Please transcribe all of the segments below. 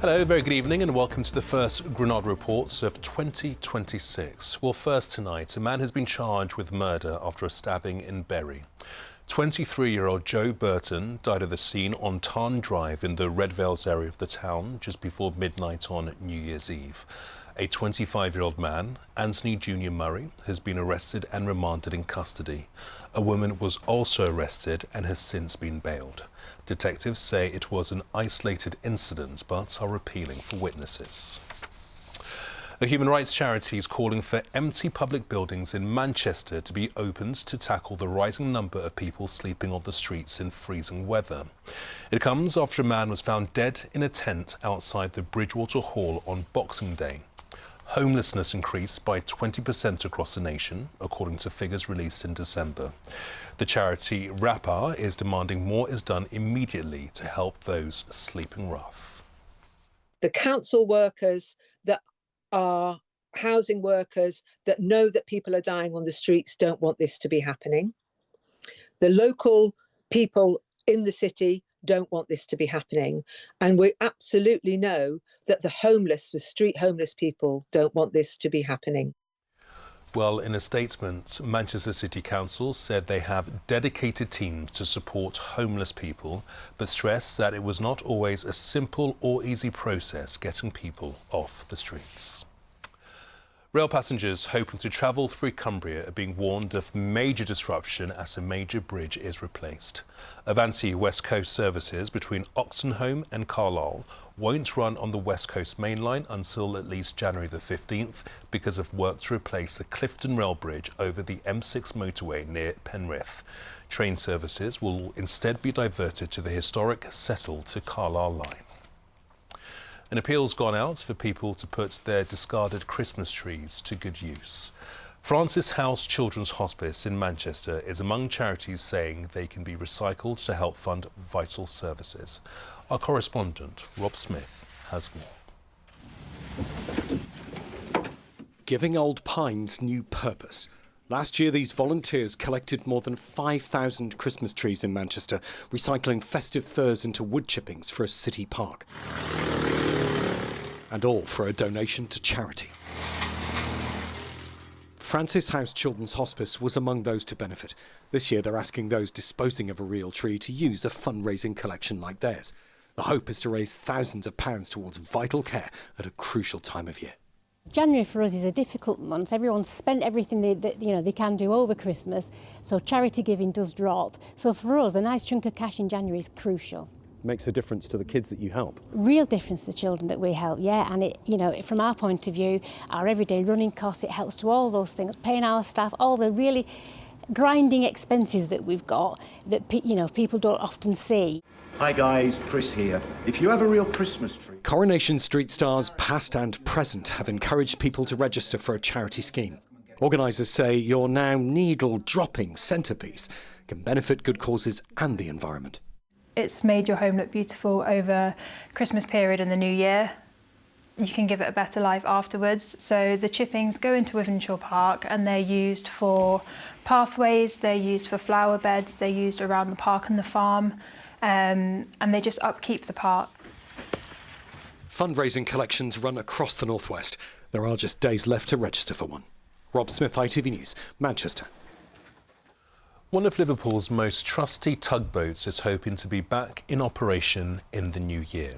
Hello, very good evening and welcome to the first Granada reports of 2026. Well, first tonight, a man has been charged with murder after a stabbing in Bury. 23-year-old Joe Burton died at the scene on Tarn Drive in the Red Vales area of the town just before midnight on New Year's Eve. A 25-year-old man, Anthony Jr. Murray, has been arrested and remanded in custody. A woman was also arrested and has since been bailed. Detectives say it was an isolated incident but are appealing for witnesses. A human rights charity is calling for empty public buildings in Manchester to be opened to tackle the rising number of people sleeping on the streets in freezing weather. It comes after a man was found dead in a tent outside the Bridgewater Hall on Boxing Day. Homelessness increased by 20% across the nation, according to figures released in December. The charity RAPA is demanding more is done immediately to help those sleeping rough. The council workers that are housing workers that know that people are dying on the streets don't want this to be happening. The local people in the city don't want this to be happening. And we absolutely know that the street homeless people don't want this to be happening. Well, in a statement, Manchester City Council said they have dedicated teams to support homeless people, but stressed that it was not always a simple or easy process getting people off the streets. Rail passengers hoping to travel through Cumbria are being warned of major disruption as a major bridge is replaced. Avanti West Coast services between Oxenholme and Carlisle won't run on the West Coast Main Line until at least January the 15th because of work to replace the Clifton Rail Bridge over the M6 motorway near Penrith. Train services will instead be diverted to the historic Settle to Carlisle line. An appeal's gone out for people to put their discarded Christmas trees to good use. Francis House Children's Hospice in Manchester is among charities saying they can be recycled to help fund vital services. Our correspondent, Rob Smith, has more. Giving old pines new purpose. Last year, these volunteers collected more than 5,000 Christmas trees in Manchester, recycling festive firs into wood chippings for a city park. And all for a donation to charity. Francis House Children's Hospice was among those to benefit. This year, they're asking those disposing of a real tree to use a fundraising collection like theirs. The hope is to raise thousands of pounds towards vital care at a crucial time of year. January for us is a difficult month. Everyone's spent everything they can do over Christmas, so charity giving does drop. So for us, a nice chunk of cash in January is crucial. Makes a difference to the kids that you help. Real difference to the children that we help, yeah. And it, from our point of view, our everyday running costs, it helps to all those things, paying our staff, all the really grinding expenses that we've got that people don't often see. Hi guys, Chris here. If you have a real Christmas tree... Coronation Street stars past and present have encouraged people to register for a charity scheme. Organisers say your now needle-dropping centrepiece can benefit good causes and the environment. It's made your home look beautiful over Christmas period and the New Year. You can give it a better life afterwards. So the chippings go into Withenshaw Park and they're used for pathways, they're used for flower beds, they're used around the park and the farm, and they just upkeep the park. Fundraising collections run across the northwest. There are just days left to register for one. Rob Smith, ITV News, Manchester. One of Liverpool's most trusty tugboats is hoping to be back in operation in the new year.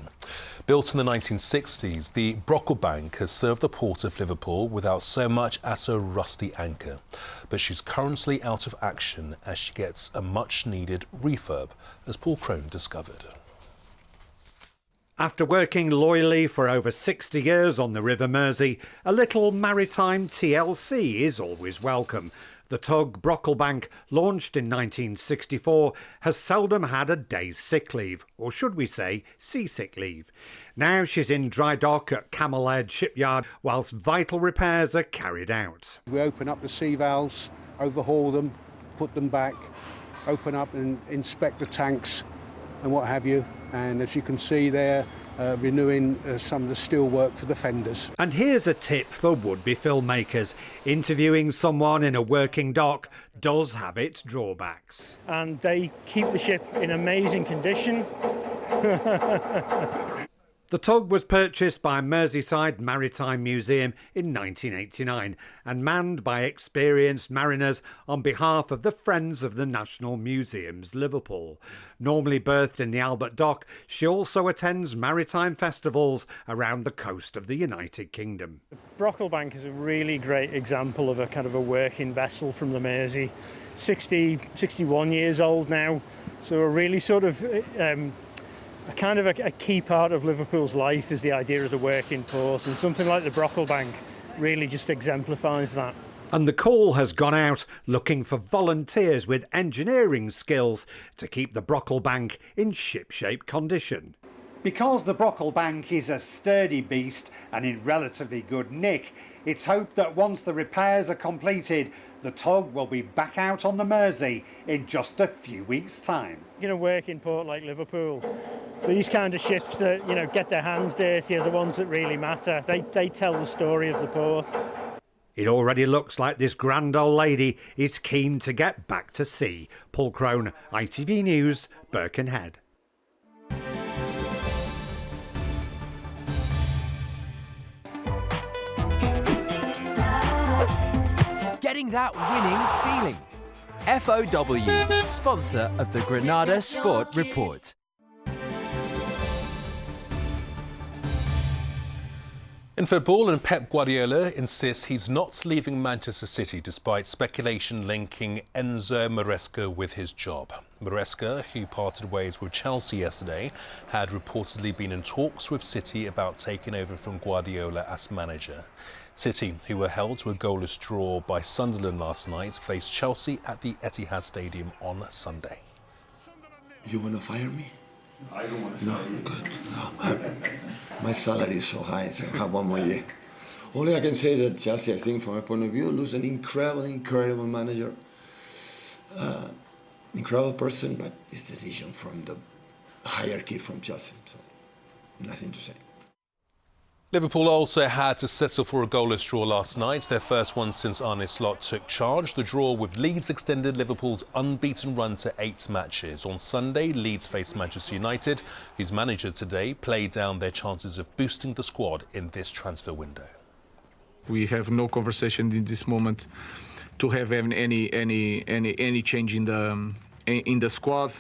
Built in the 1960s, the Brocklebank has served the port of Liverpool without so much as a rusty anchor. But she's currently out of action as she gets a much-needed refurb, as Paul Crone discovered. After working loyally for over 60 years on the River Mersey, a little maritime TLC is always welcome. The tug Brocklebank, launched in 1964, has seldom had a day's sick leave, or should we say seasick leave. Now she's in dry dock at Camel Head shipyard whilst vital repairs are carried out. We open up the sea valves, overhaul them, put them back, open up and inspect the tanks and what have you. And as you can see there, renewing some of the steel work for the fenders. And here's a tip for would-be filmmakers. Interviewing someone in a working dock does have its drawbacks. And they keep the ship in amazing condition. The tug was purchased by Merseyside Maritime Museum in 1989 and manned by experienced mariners on behalf of the Friends of the National Museums, Liverpool. Normally berthed in the Albert Dock, she also attends maritime festivals around the coast of the United Kingdom. Brocklebank is a really great example of a kind of a working vessel from the Mersey. 61 years old now, so a really sort of a key part of Liverpool's life is the idea of the working port, and something like the Brocklebank really just exemplifies that. And the call has gone out looking for volunteers with engineering skills to keep the Brocklebank in shipshape condition. Because the Brocklebank is a sturdy beast and in relatively good nick, it's hoped that once the repairs are completed, the tug will be back out on the Mersey in just a few weeks' time. In a working port like Liverpool, these kind of ships that, get their hands dirty are the ones that really matter. They tell the story of the port. It already looks like this grand old lady is keen to get back to sea. Paul Crone, ITV News, Birkenhead. Getting that winning feeling. FOW, sponsor of the Granada Sport Report. In football, and Pep Guardiola insists he's not leaving Manchester City despite speculation linking Enzo Maresca with his job. Maresca, who parted ways with Chelsea yesterday, had reportedly been in talks with City about taking over from Guardiola as manager. City, who were held to a goalless draw by Sunderland last night, faced Chelsea at the Etihad Stadium on Sunday. You want to fire me? I don't want to fire you. Good. No, my salary is so high, so I have one more year. Only I can say that Chelsea, I think, from my point of view, lose an incredible manager. Incredible person, but this decision from the hierarchy from Chelsea, so nothing to say. Liverpool also had to settle for a goalless draw last night, their first one since Arne Slot took charge. The draw with Leeds extended Liverpool's unbeaten run to 8 matches. On Sunday, Leeds faced Manchester United, whose manager today played down their chances of boosting the squad in this transfer window. We have no conversation in this moment to have any change in the squad.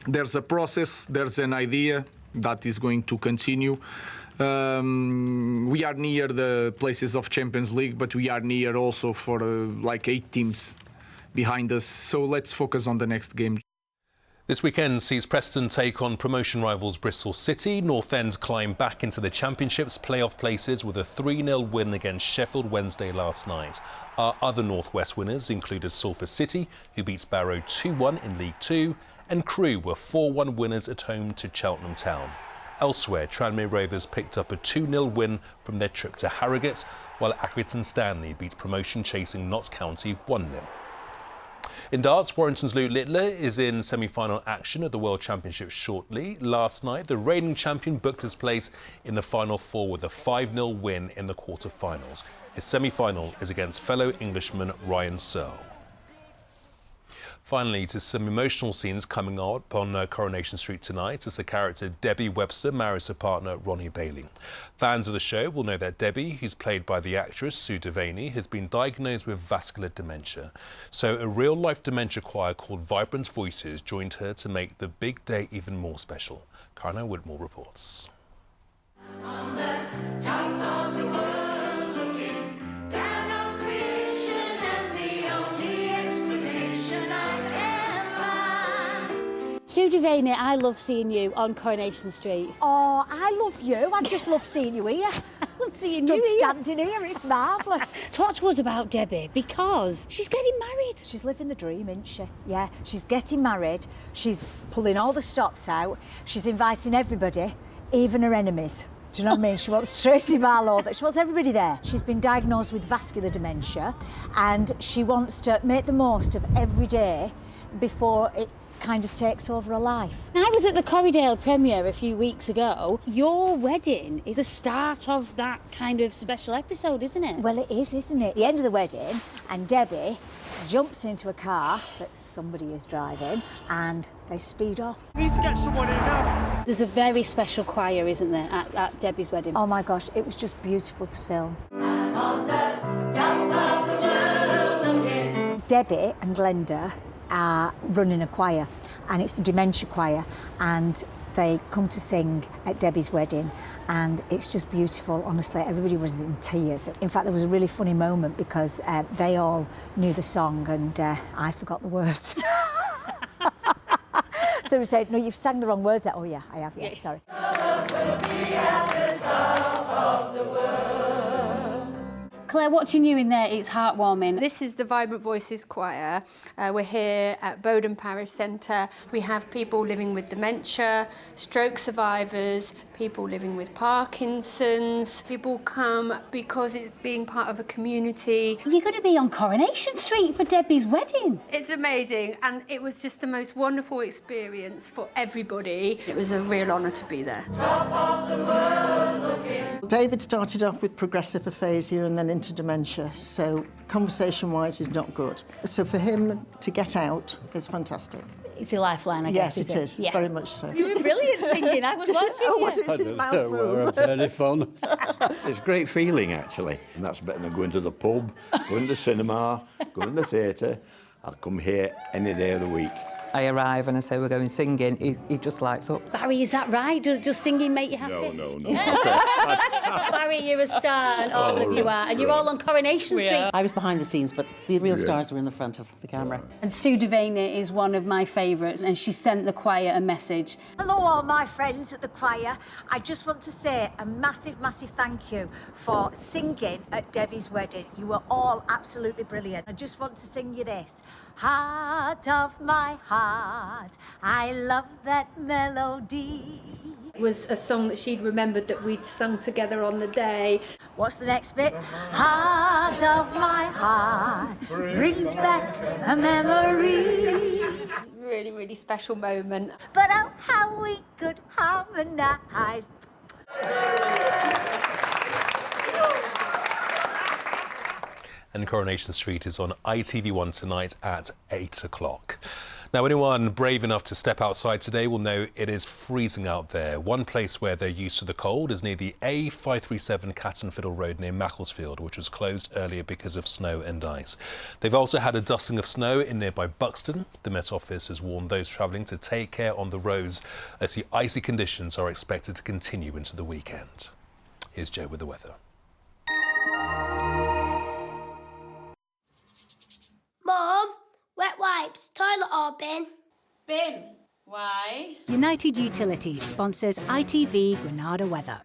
There's a process, there's an idea that is going to continue. We are near the places of Champions League, but we are near also for like 8 teams behind us. So let's focus on the next game. This weekend sees Preston take on promotion rivals Bristol City. North End climb back into the Championship's playoff places with a 3-0 win against Sheffield Wednesday last night. Our other North West winners included Salford City, who beats Barrow 2-1 in League 2, and Crewe were 4-1 winners at home to Cheltenham Town. Elsewhere, Tranmere Rovers picked up a 2-0 win from their trip to Harrogate, while Accrington Stanley beat promotion-chasing Notts County 1-0. In darts, Warrington's Luke Littler is in semi-final action at the World Championship shortly. Last night, the reigning champion booked his place in the Final Four with a 5-0 win in the quarter-finals. His semi-final is against fellow Englishman Ryan Searle. Finally, to some emotional scenes coming up on Coronation Street tonight as the character Debbie Webster marries her partner Ronnie Bailey. Fans of the show will know that Debbie, who's played by the actress Sue Devaney, has been diagnosed with vascular dementia. So a real-life dementia choir called Vibrant Voices joined her to make the big day even more special. Carno Whitmore reports. On the top of the world, looking down on creation, and the only explanation I can find. Sue Devaney, I love seeing you on Coronation Street. Oh, I love you. I just love seeing you here. I love seeing you here. Standing here, it's marvellous. Talk to us about Debbie, because she's getting married. She's living the dream, isn't she? Yeah, she's getting married. She's pulling all the stops out. She's inviting everybody, even her enemies. Do you know what I mean? She wants Tracy Barlow, she wants everybody there. She's been diagnosed with vascular dementia, and she wants to make the most of every day before it kind of takes over her life. I was at the Corriedale premiere a few weeks ago. Your wedding is the start of that kind of special episode, isn't it? Well, it is, isn't it? The end of the wedding, and Debbie jumps into a car that somebody is driving, and they speed off. We need to get someone in now. There's a very special choir, isn't there, at Debbie's wedding? Oh my gosh, it was just beautiful to film. I'm on the top of the world looking. Debbie and Glenda are running a choir, and it's the dementia choir, and they come to sing at Debbie's wedding, and it's just beautiful. Honestly, everybody was in tears. In fact, there was a really funny moment because they all knew the song and I forgot the words. They were saying, no, you've sang the wrong words there. Oh yeah, I have, yeah, sorry. Claire, watching you in there, it's heartwarming. This is the Vibrant Voices Choir. We're here at Bowden Parish Centre. We have people living with dementia, stroke survivors, people living with Parkinson's. People come because it's being part of a community. You're going to be on Coronation Street for Debbie's wedding. It's amazing, and it was just the most wonderful experience for everybody. It was a real honour to be there. Top of the world looking. David started off with progressive aphasia and then into dementia, so conversation-wise is not good. So for him to get out is fantastic. It's a lifeline, I guess. Yes, it is, Yeah. very much so. You were brilliant singing, I was watching you. Was it his mouth move? Very fun. It's a great feeling, actually. And that's better than going to the pub, going to the cinema, going to the theatre. I'll come here any day of the week. I arrive and I say we're going singing, he just lights up. Barry, is that right? Does singing make you happy? No. Barry, you're a star, and all of you are. And you're all on Coronation Street. I was behind the scenes, but the real stars were in the front of the camera. And Sue Devaney is one of my favourites, and she sent the choir a message. Hello all my friends at the choir. I just want to say a massive, massive thank you for singing at Debbie's wedding. You were all absolutely brilliant. I just want to sing you this. Heart of my heart, I love that melody. It was a song that she'd remembered that we'd sung together on the day. What's the next bit? Heart of my heart brings back a memory. It's a really, really special moment. But oh, how we could harmonise. And Coronation Street is on ITV1 tonight at 8 o'clock. Now, anyone brave enough to step outside today will know it is freezing out there. One place where they're used to the cold is near the A537 Cat and Fiddle Road near Macclesfield, which was closed earlier because of snow and ice. They've also had a dusting of snow in nearby Buxton. The Met Office has warned those travelling to take care on the roads as the icy conditions are expected to continue into the weekend. Here's Joe with the weather. Mum, wet wipes, toilet or bin? Bin. Why? United Utilities sponsors ITV Granada weather.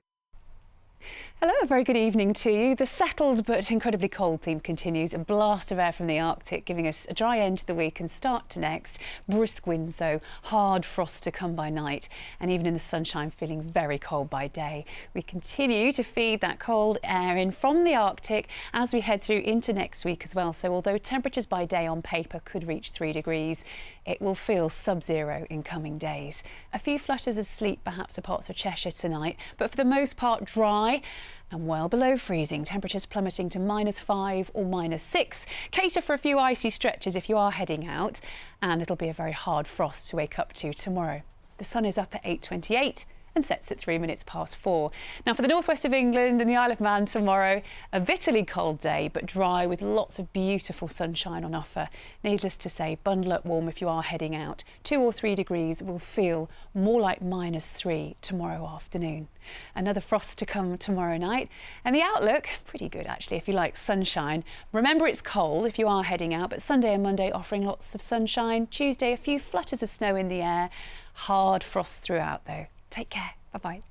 Hello, a very good evening to you. The settled but incredibly cold theme continues. A blast of air from the Arctic giving us a dry end to the week and start to next. Brisk winds though, hard frost to come by night, and even in the sunshine feeling very cold by day. We continue to feed that cold air in from the Arctic as we head through into next week as well. So although temperatures by day on paper could reach 3 degrees, it will feel sub-zero in coming days. A few flutters of sleet perhaps at parts of Cheshire tonight, but for the most part dry and well below freezing, temperatures plummeting to -5 or -6. Cater for a few icy stretches if you are heading out, and it'll be a very hard frost to wake up to tomorrow. The sun is up at 8:28 and sets at 3 minutes past 4. Now for the northwest of England and the Isle of Man tomorrow, a bitterly cold day but dry with lots of beautiful sunshine on offer. Needless to say, bundle up warm if you are heading out. 2 or 3 degrees will feel more like -3 tomorrow afternoon. Another frost to come tomorrow night, and the outlook pretty good actually if you like sunshine. Remember it's cold if you are heading out, but Sunday and Monday offering lots of sunshine. Tuesday a few flutters of snow in the air. Hard frost throughout though. Take care. Bye-bye.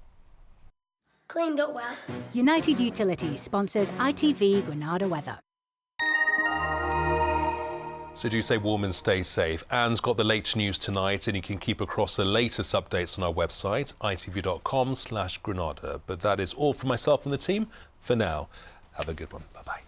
Cleaned up well. United Utilities sponsors ITV Granada weather. So do stay warm and stay safe. Anne's got the latest news tonight, and you can keep across the latest updates on our website, itv.com/Granada. But that is all from myself and the team for now. Have a good one. Bye-bye.